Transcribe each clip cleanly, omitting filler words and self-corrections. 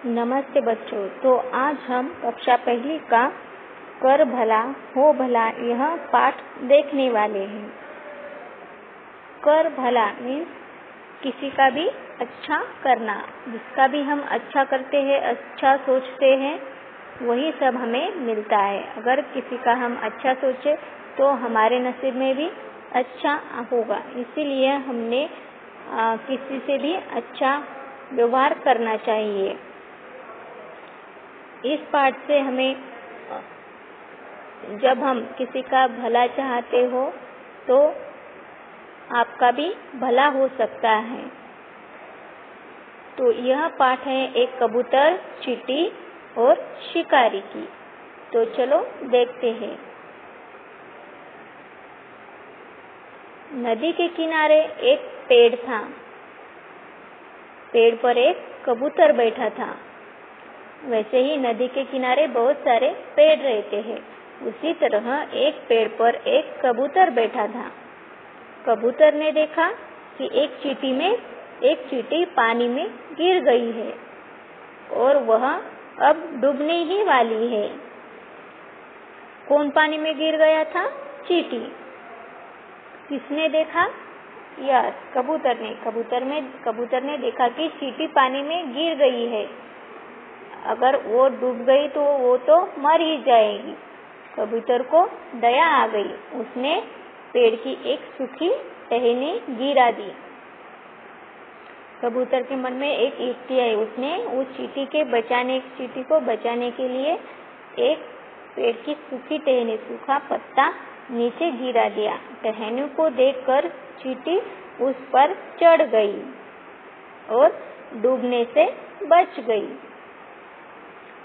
नमस्ते बच्चों। तो आज हम कक्षा पहली का कर भला हो भला यह पाठ देखने वाले हैं। कर भला मीन्स किसी का भी अच्छा करना, जिसका भी हम अच्छा करते हैं, अच्छा सोचते हैं, वही सब हमें मिलता है। अगर किसी का हम अच्छा सोचे तो हमारे नसीब में भी अच्छा होगा। इसीलिए हमने किसी से भी अच्छा व्यवहार करना चाहिए। इस पाठ से हमें जब हम किसी का भला चाहते हो तो आपका भी भला हो सकता है। तो यह पाठ है एक कबूतर, चींटी और शिकारी की। तो चलो देखते हैं। नदी के किनारे एक पेड़ था। पेड़ पर एक कबूतर बैठा था। वैसे ही नदी के किनारे बहुत सारे पेड़ रहते हैं। उसी तरह एक पेड़ पर एक कबूतर बैठा था। कबूतर ने देखा कि एक चींटी पानी में गिर गई है और वह अब डूबने ही वाली है। कौन पानी में गिर गया था? चींटी। किसने देखा? यस, कबूतर ने। कबूतर ने देखा कि चींटी पानी में गिर गई है। अगर वो डूब गई तो वो तो मर ही जाएगी। कबूतर को दया आ गई। उसने पेड़ की एक सूखी टहनी गिरा दी। कबूतर के मन में एक युक्ति आई। उसने उस चींटी को बचाने के लिए एक पेड़ की सूखी टहनी, सूखा पत्ता नीचे गिरा दिया। टहनी को देखकर चींटी उस पर चढ़ गई और डूबने से बच गई।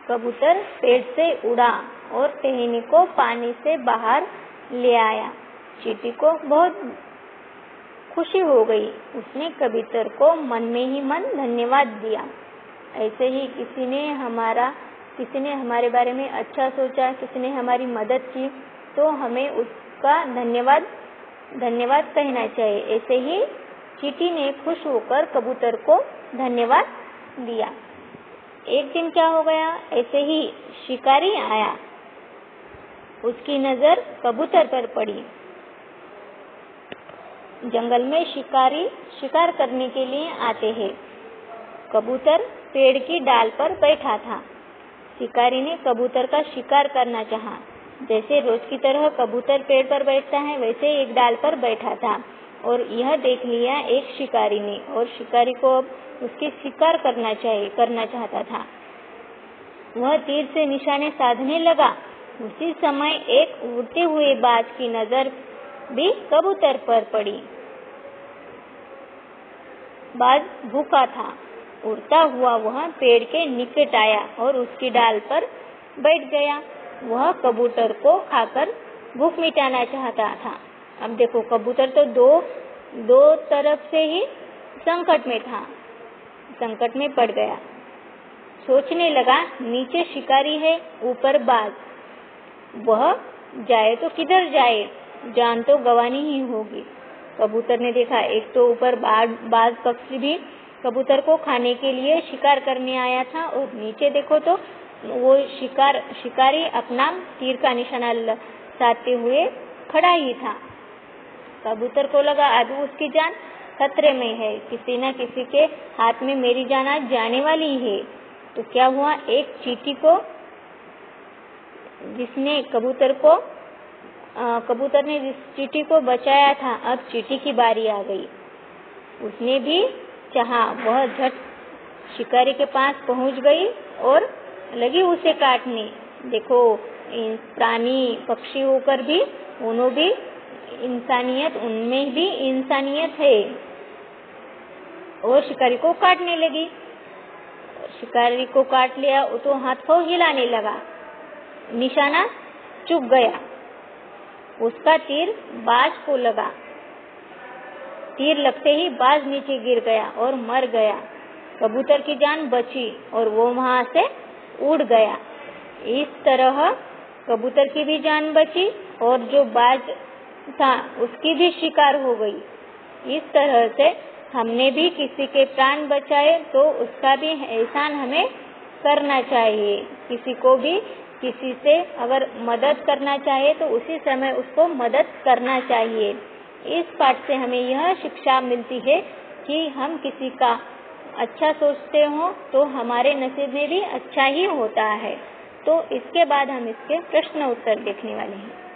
कबूतर पेड़ से उड़ा और टहनी को पानी से बाहर ले आया। चींटी को बहुत खुशी हो गई। उसने कबूतर को मन में ही मन धन्यवाद दिया। ऐसे ही किसी ने हमारे बारे में अच्छा सोचा, किसी ने हमारी मदद की, तो हमें उसका धन्यवाद कहना चाहिए। ऐसे ही चींटी ने खुश होकर कबूतर को धन्यवाद दिया। एक दिन क्या हो गया, ऐसे ही शिकारी आया। उसकी नजर कबूतर पर पड़ी। जंगल में शिकारी शिकार करने के लिए आते हैं। कबूतर पेड़ की डाल पर बैठा था। शिकारी ने कबूतर का शिकार करना चाहा। जैसे रोज की तरह कबूतर पेड़ पर बैठता है, वैसे एक डाल पर बैठा था और यह देख लिया एक शिकारी ने, और शिकारी को अब उसकी शिकार करना चाहता था। वह तीर से निशाने साधने लगा। उसी समय एक उड़ते हुए बाज की नजर भी कबूतर पर पड़ी। बाज भूखा था। उड़ता हुआ वह पेड़ के निकट आया और उसकी डाल पर बैठ गया। वह कबूतर को खाकर भूख मिटाना चाहता था। अब देखो, कबूतर तो दो तरफ से ही संकट में था, संकट में पड़ गया। सोचने लगा, नीचे शिकारी है, ऊपर बाज, वह जाए तो किधर जाए, जान तो गंवानी ही होगी। कबूतर ने देखा, एक तो ऊपर बाज पक्षी भी कबूतर को खाने के लिए शिकार करने आया था, और नीचे देखो तो वो शिकारी अपना तीर का निशाना साधते हुए खड़ा ही था। कबूतर को लगा अब उसकी जान खतरे में है, किसी न किसी के हाथ में मेरी जान आज जाने वाली है। तो क्या हुआ, एक चींटी को, कबूतर ने जिस चींटी को बचाया था, अब चींटी की बारी आ गई। उसने भी चाहा, वह झट शिकारी के पास पहुंच गई और लगी उसे काटने। देखो, प्राणी पक्षी होकर भी उनमें भी इंसानियत है, और शिकारी को काटने लगी। शिकारी को काट लिया तो हाथ पांव हिलाने लगा। निशाना चूक गया। उसका तीर बाज को लगा। तीर लगते ही बाज नीचे गिर गया और मर गया। कबूतर की जान बची और वो वहां से उड़ गया। इस तरह कबूतर की भी जान बची और जो बाज था उसकी भी शिकार हो गई। इस तरह से हमने भी किसी के प्राण बचाए तो उसका भी एहसान हमें करना चाहिए। किसी को भी किसी से अगर मदद करना चाहे तो उसी समय उसको मदद करना चाहिए। इस पाठ से हमें यह शिक्षा मिलती है कि हम किसी का अच्छा सोचते हो तो हमारे नसीब में भी अच्छा ही होता है। तो इसके बाद हम इसके प्रश्न उत्तर देखने वाले हैं।